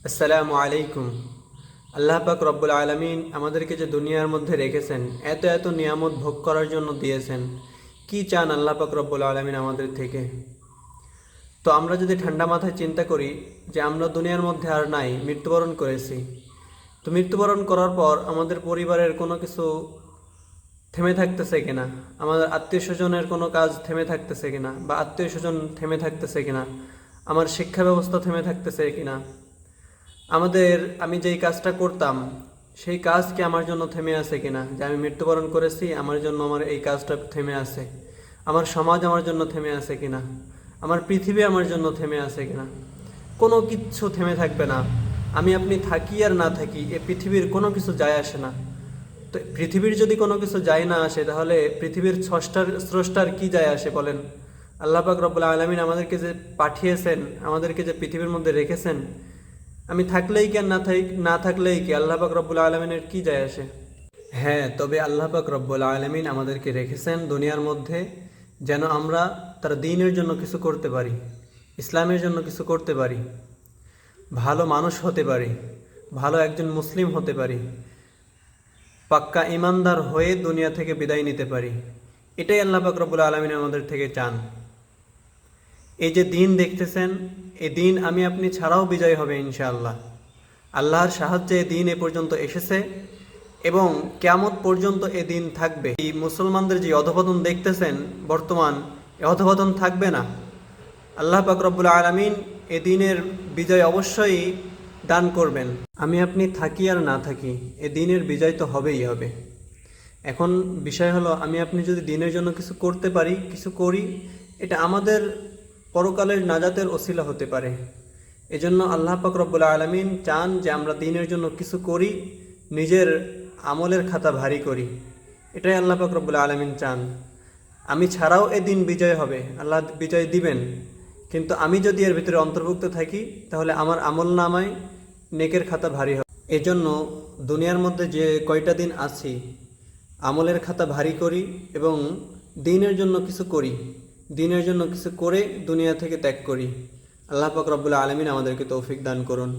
আসসালামু আলাইকুম। আল্লাহ পাক রব্বুল আলামিন আমাদেরকে যে দুনিয়ার মধ্যে রেখেছেন, এত এত নিয়ামত ভোগ করার জন্য দিয়েছেন। কি চান আল্লাহ পাক রব্বুল আলামিন আমাদের থেকে? তো আমরা যদি ঠান্ডা মাথায় চিন্তা করি যে আমরা দুনিয়ার মধ্যে আর নাই, মৃত্যুবরণ করেছি। তো মৃত্যুবরণ করার পর আমাদের পরিবারের কোনো কিছু থেমে থাকতেছে কিনা, আমাদের আত্মীয় স্বজনের কোনো কাজ থেমে থাকতেছে কিনা, বা আত্মীয় স্বজন থেমে থাকতেছে কিনা, আমার শিক্ষা ব্যবস্থা থেমে থাকতেছে কিনা, আমি যেই কাজটা করতাম সেই কাজ কি আমার জন্য থেমে আছে কিনা, যে আমি মৃত্যুবরণ করেছি আমার জন্য আমার এই কাজটা থেমে আছে, আমার সমাজ আমার জন্য থেমে আছে কিনা, আমার পৃথিবী আমার জন্য থেমে আছে কিনা। কোনো কিচ্ছু থেমে থাকবে না। আমি আপনি থাকি আর না থাকি, এ পৃথিবীর কোনো কিছু যায় আসে না। তো পৃথিবীর যদি কোনো কিছু যায় না আসে, তাহলে পৃথিবীর স্রষ্টার কি যায় আসে বলেন? আল্লাহ পাক রব্বুল আলামিন আমাদেরকে যে পাঠিয়েছেন, আমাদেরকে যে পৃথিবীর মধ্যে রেখেছেন, আমি থাকলেই কি আর না থাকলেই কি, আল্লাহ পাক রব্বুল আলমিনের কি যায় আসে? হ্যাঁ, তবে আল্লাহ পাক রব্বুল আলমিন আমাদেরকে রেখেছেন দুনিয়ার মধ্যে যেন আমরা তার দ্বীনের জন্য কিছু করতে পারি, ইসলামের জন্য কিছু করতে পারি, ভালো মানুষ হতে পারি, ভালো একজন মুসলিম হতে পারি, পাক্কা ইমানদার হয়ে দুনিয়া থেকে বিদায় নিতে পারি। এটাই আল্লাহ পাক রব্বুল আলমিন আমাদের থেকে চান। এই যে দিন দেখতেছেন, এই দিন আমি আপনি ছাড়াও বিজয় হবে ইনশাআল্লাহ। আল্লাহর সাহায্যে এই দিন এ পর্যন্ত এসেছে এবং কিয়ামত পর্যন্ত এ দিন থাকবে। এই মুসলমানদের যে অধঃপতন দেখতেছেন বর্তমান, এ অধঃপতন থাকবে না। আল্লাহ পাক রব্বুল আলামিন এ দিনের বিজয় অবশ্যই দান করবেন। আমি আপনি থাকি আর না থাকি, এ দিনের বিজয় তো হবেই হবে। এখন বিষয় হলো, আমি আপনি যদি দিনের জন্য কিছু করতে পারি, কিছু করি, এটা আমাদের পরকালের নাজাতের ওসিলা হতে পারে। এজন্য আল্লাহ পাক রব্বুল আলামিন চান যে আমরা দিনের জন্য কিছু করি, নিজের আমলের খাতা ভারী করি। এটাই আল্লাহ পাক রব্বুল আলামিন চান। আমি ছাড়াও এ দিন বিজয় হবে, আল্লাহ বিজয় দিবেন। কিন্তু আমি যদি এর ভিতরে অন্তর্ভুক্ত থাকি, তাহলে আমার আমল নামায় নেকের খাতা ভারী হবে। এজন্য দুনিয়ার মধ্যে যে কয়টা দিন আছি, আমলের খাতা ভারী করি এবং দিনের জন্য কিছু করি, দিনের জন্য কিছু করে দুনিয়া থেকে ত্যাগ করি। আল্লাহ পাক রব্বুল আলামিন আমাদেরকে তৌফিক দান করুন।